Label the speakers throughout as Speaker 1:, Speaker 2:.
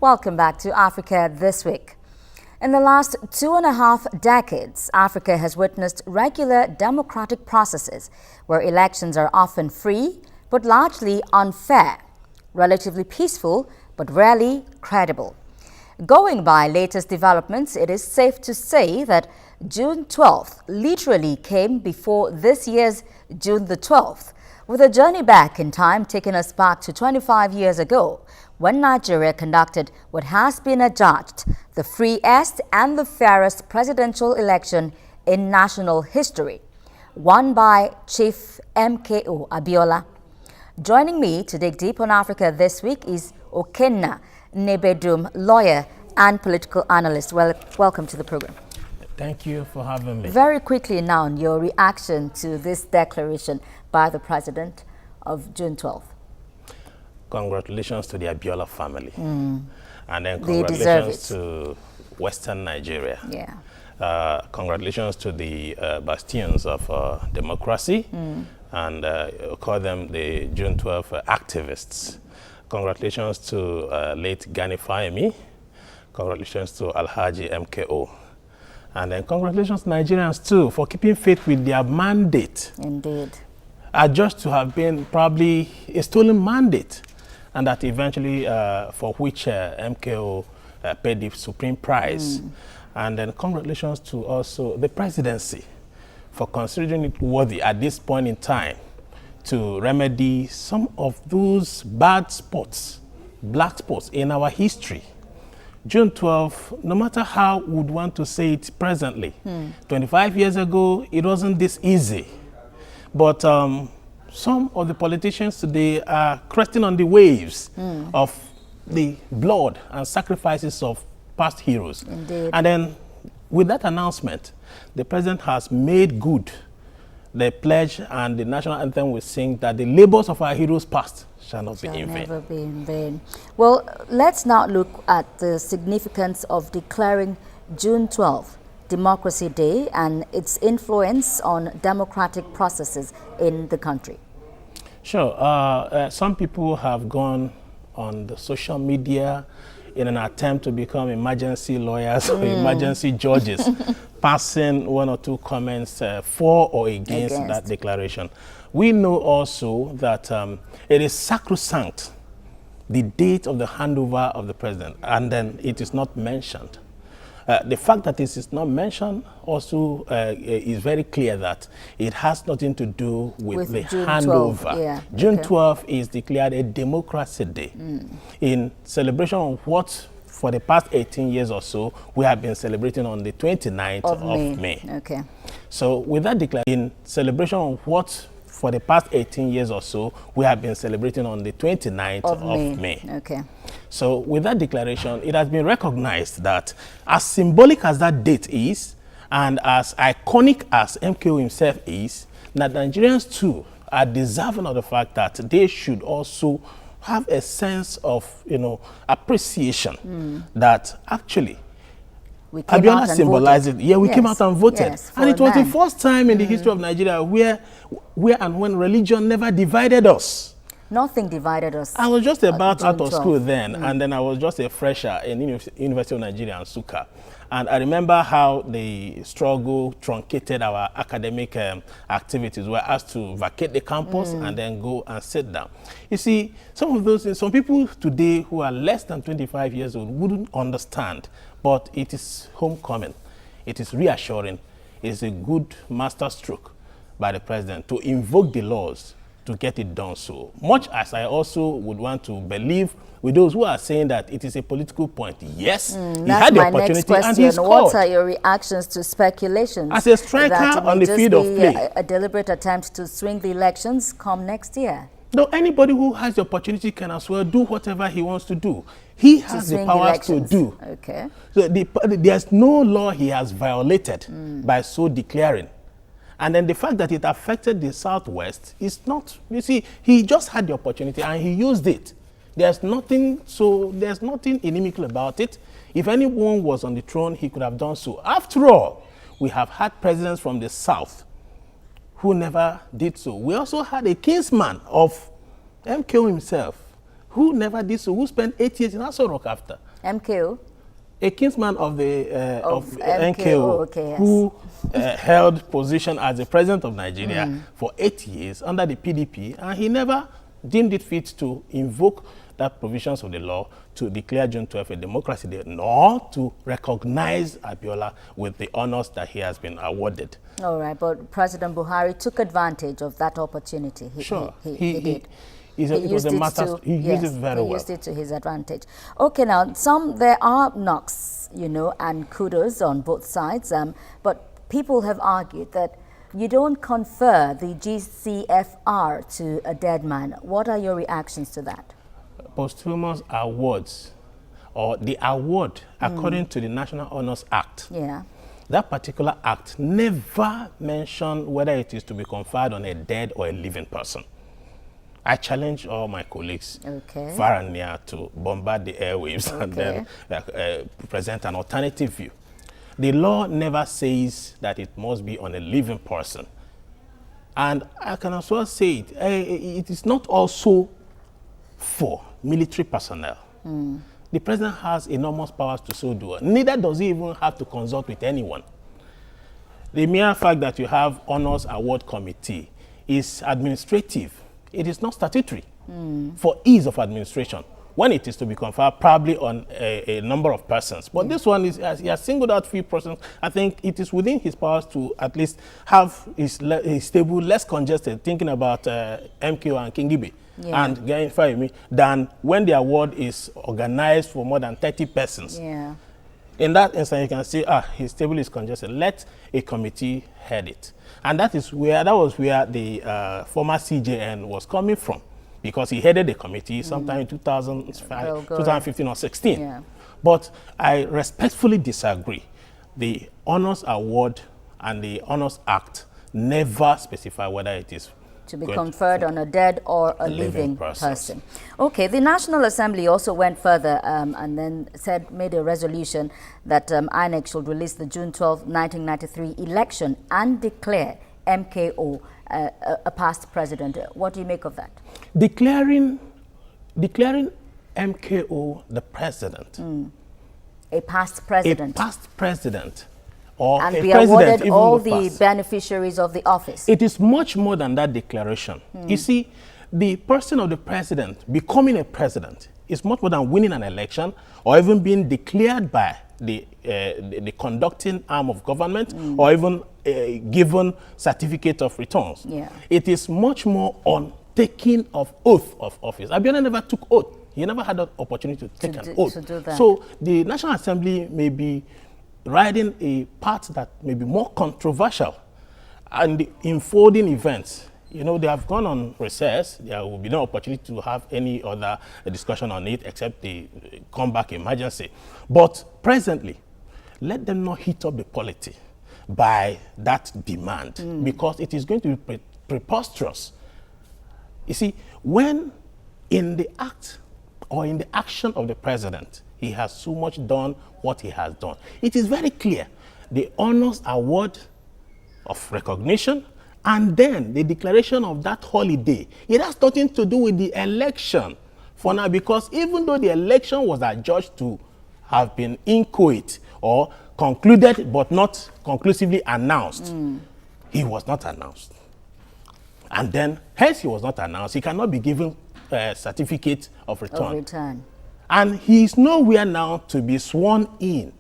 Speaker 1: Welcome back to Africa This Week. In the last 2.5 decades, Africa has witnessed regular democratic processes where elections are often free but largely unfair, relatively peaceful but rarely credible. Going by latest developments, it is safe to say that June 12th literally came before this year's June the 12th, with a journey back in time taking us back to 25 years ago, when Nigeria conducted what has been adjudged the freest and the fairest presidential election in national history, won by Chief MKO Abiola. Joining me to dig deep on Africa This Week is Okenna Nnebedum, lawyer and political analyst. Welcome to the program.
Speaker 2: Thank you for having me.
Speaker 1: Very quickly now, your reaction to this declaration by the president of June 12th.
Speaker 2: Congratulations to the Abiola family. And then
Speaker 1: They deserve
Speaker 2: congratulations to Western Nigeria.
Speaker 1: Yeah.
Speaker 2: Congratulations to the bastions of democracy, and call them the June 12 activists. Congratulations to late Gani Fahimi. Congratulations to Alhaji MKO. And then congratulations to Nigerians too for keeping faith with their mandate.
Speaker 1: Indeed.
Speaker 2: Adjudged to have been probably a stolen mandate, and that eventually for which MKO paid the supreme price. And then congratulations to also the presidency for considering it worthy at this point in time to remedy some of those bad spots, black spots in our history. June 12, no matter how we would want to say it presently, 25 years ago, it wasn't this easy. But some of the politicians today are cresting on the waves of the blood and sacrifices of past heroes.
Speaker 1: Indeed.
Speaker 2: And then with that announcement, the president has made good the pledge, and the national anthem will sing that the labors of our heroes past shall not be in vain.
Speaker 1: Never be in vain. Well, let's now look at the significance of declaring June 12th Democracy Day and its influence on democratic processes in the country.
Speaker 2: Sure. Some people have gone on the social media in an attempt to become emergency lawyers or emergency judges, passing one or two comments for or against that declaration. We know also that it is sacrosanct, the date of the handover of the president, and then it is not mentioned. The fact that this is not mentioned also is very clear that it has nothing to do with the
Speaker 1: June
Speaker 2: handover.
Speaker 1: 12, yeah.
Speaker 2: June 12 is declared a democracy day in celebration of what for the past 18 years or so we have been celebrating on the 29th of May.
Speaker 1: Okay.
Speaker 2: So with that declaration, in celebration of what for the past 18 years or so we have been celebrating on the 29th of May.
Speaker 1: Okay.
Speaker 2: So with that declaration, it has been recognized that as symbolic as that date is, and as iconic as MKO himself is, that Nigerians too are deserving of the fact that they should also have a sense of, appreciation that actually Abiola symbolized it. Yeah, we came out and voted.
Speaker 1: Yes,
Speaker 2: and it was the first time in the history of Nigeria where and when religion never divided us.
Speaker 1: Nothing divided us.
Speaker 2: I was just about out of school then, and then I was just a fresher in University of Nigeria, Nsukka. And I remember how the struggle truncated our academic activities. We were asked to vacate the campus and then go and sit down. You see, some of those things, some people today who are less than 25 years old wouldn't understand, but it is homecoming. It is reassuring. It is a good master stroke by the president to invoke the laws to get it done. So much as I also would want to believe with those who are saying that it is a political point. Yes, he had the opportunity and he scored.
Speaker 1: What are your reactions to speculations
Speaker 2: as a striker on the field of play?
Speaker 1: A deliberate attempt to swing the elections come next year.
Speaker 2: No, anybody who has the opportunity can as well do whatever he wants to do. He has the powers to do.
Speaker 1: Okay.
Speaker 2: So there's no law he has violated by so declaring. And then the fact that it affected the Southwest is not, you see, he just had the opportunity and he used it. There's nothing inimical about it. If anyone was on the throne, he could have done so. After all, we have had presidents from the South who never did so. We also had a kinsman of MKO himself who never did so, who spent 8 years in Aso Rock after.
Speaker 1: MKO?
Speaker 2: A kinsman of the of
Speaker 1: MKO,
Speaker 2: NKO,
Speaker 1: okay, yes.
Speaker 2: who held position as the president of Nigeria for 8 years under the PDP, and he never deemed it fit to invoke that provisions of the law to declare June 12 a democracy day, nor to recognize Abiola with the honors that he has been awarded.
Speaker 1: All right, but President Buhari took advantage of that opportunity. He did. He used it very well. He used it to his advantage. Okay, now there are knocks, and kudos on both sides. But people have argued that you don't confer the GCFR to a dead man. What are your reactions to that?
Speaker 2: Posthumous awards, or the award according to the National Honors Act.
Speaker 1: Yeah.
Speaker 2: That particular act never mentioned whether it is to be conferred on a dead or a living person. I challenge all my colleagues, far and near, to bombard the airwaves and then present an alternative view. The law never says that it must be on a living person. And I can also say it is not also for military personnel. The president has enormous powers to so do. Neither does he even have to consult with anyone. The mere fact that you have honors award committee is administrative. It is not statutory for ease of administration when it is to be conferred probably on a number of persons. But this one, he has singled out few persons. I think it is within his powers to at least have his table less congested, thinking about MKO and Kingibe and getting Fahimi, than when the award is organized for more than 30 persons.
Speaker 1: Yeah.
Speaker 2: In that instance, you can see, his table is congested. Let a committee head it. And that was where the former CJN was coming from, because he headed the committee sometime in 2015 or 16.
Speaker 1: Yeah.
Speaker 2: But I respectfully disagree. The Honors Award and the Honors Act never specify whether it is
Speaker 1: to be conferred on a dead or a living person. Okay, the National Assembly also went further and then made a resolution that INEC should release the June 12, 1993 election and declare MKO a past president. What do you make of that?
Speaker 2: Declaring MKO the president.
Speaker 1: A past president.
Speaker 2: A past president. Or
Speaker 1: and be awarded all the beneficiaries of the office.
Speaker 2: It is much more than that declaration. You see, the person of the president becoming a president is much more than winning an election or even being declared by the conducting arm of government or even given certificate of returns.
Speaker 1: Yeah.
Speaker 2: It is much more on taking of oath of office. Abiola never took oath. He never had the opportunity to take an oath. So the National Assembly may be riding a part that may be more controversial, and the unfolding events. They have gone on recess. There will be no opportunity to have any other discussion on it except the comeback emergency. But presently, let them not heat up the polity by that demand, because it is going to be preposterous. You see, when in the act or in the action of the president, he has so much done what he has done, it is very clear. The Honors Award of recognition and then the declaration of that holiday, it has nothing to do with the election for now, because even though the election was adjudged to have been inchoate or concluded but not conclusively announced, he was not announced. And then, hence he was not announced, he cannot be given a certificate of return. And he is nowhere now to be sworn in.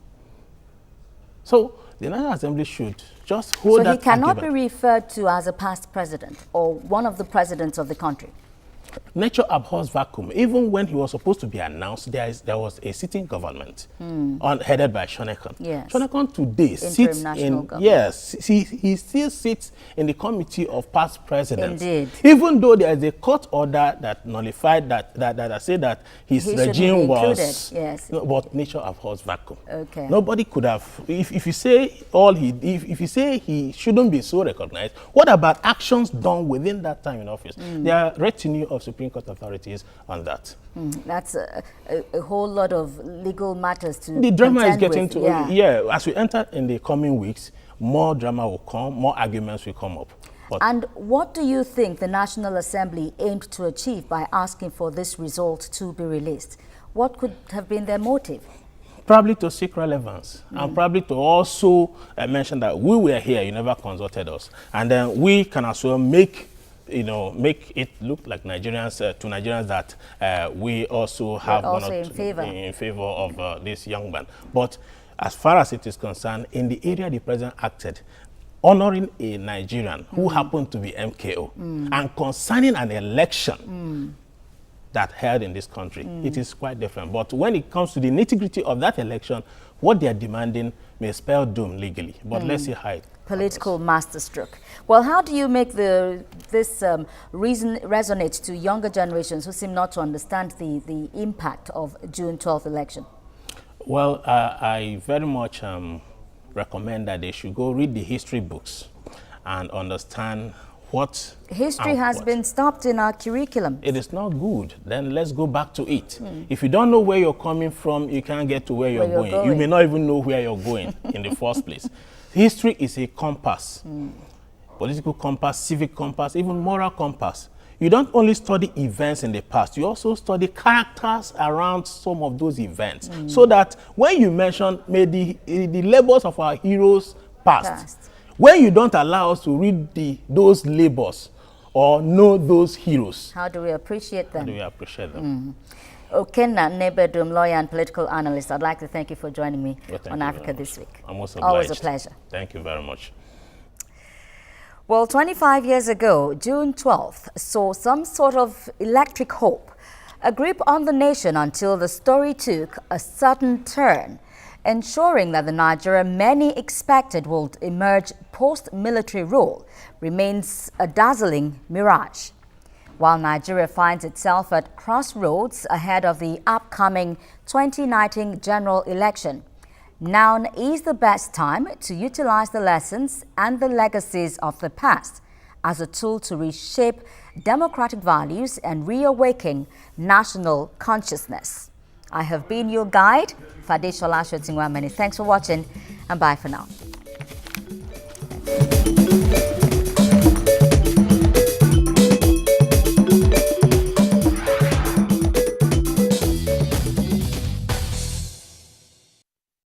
Speaker 2: So the National Assembly should just hold that.
Speaker 1: So he cannot be referred to as a past president or one of the presidents of the country?
Speaker 2: Nature abhors vacuum. Even when he was supposed to be announced, there was a sitting government headed by Shonekan.
Speaker 1: Yes.
Speaker 2: Shonekan today sits in, he still sits in the committee of past presidents.
Speaker 1: Indeed.
Speaker 2: Even though there is a court order that nullified that said that his regime was, but nature abhors vacuum.
Speaker 1: Okay.
Speaker 2: Nobody could have, if you say if you say he shouldn't be so recognized, what about actions done within that time in office? There are retinue of Supreme Court authorities on that.
Speaker 1: That's a whole lot of legal matters to
Speaker 2: the drama is getting
Speaker 1: with.
Speaker 2: to as we enter in the coming weeks, more drama will come, more arguments will come up. But
Speaker 1: and what do you think the National Assembly aimed to achieve by asking for this result to be released? What could have been their motive?
Speaker 2: Probably to seek relevance, and probably to also mention that we were here, you never consulted us. And then we can as well make it look like Nigerians, to Nigerians, that we also have
Speaker 1: also
Speaker 2: in favor of this young man. But as far as it is concerned, in the area the president acted, honoring a Nigerian who happened to be MKO, and concerning an election that held in this country, it is quite different. But when it comes to the nitty-gritty of that election, what they are demanding may spell doom legally. But let's see how it
Speaker 1: political masterstroke. Well, how do you make this reason resonate to younger generations who seem not to understand the impact of June 12th election?
Speaker 2: Well, I very much recommend that they should go read the history books and understand what
Speaker 1: history has been stopped in our curriculum.
Speaker 2: It is not good. Then let's go back to it. If you don't know where you're coming from, you can't get to where you're going. You may not even know where you're going in the first place. History is a compass, political compass, civic compass, even moral compass. You don't only study events in the past, you also study characters around some of those events, so that when you mention maybe the labors of our heroes past, when you don't allow us to read those labors or know those heroes,
Speaker 1: how do we appreciate them?
Speaker 2: How do we appreciate them?
Speaker 1: Okenna Nnebedum, lawyer and political analyst, I'd like to thank you for joining me on Africa This Week.
Speaker 2: I'm also
Speaker 1: always a pleasure.
Speaker 2: Thank you very much.
Speaker 1: Well, 25 years ago, June 12th saw some sort of electric hope, a grip on the nation until the story took a sudden turn, ensuring that the Nigeria many expected would emerge post-military rule remains a dazzling mirage. While Nigeria finds itself at crossroads ahead of the upcoming 2019 general election, now is the best time to utilize the lessons and the legacies of the past as a tool to reshape democratic values and reawaken national consciousness. I have been your guide, Fadeshola Shotingwa. Many thanks for watching, and bye for now.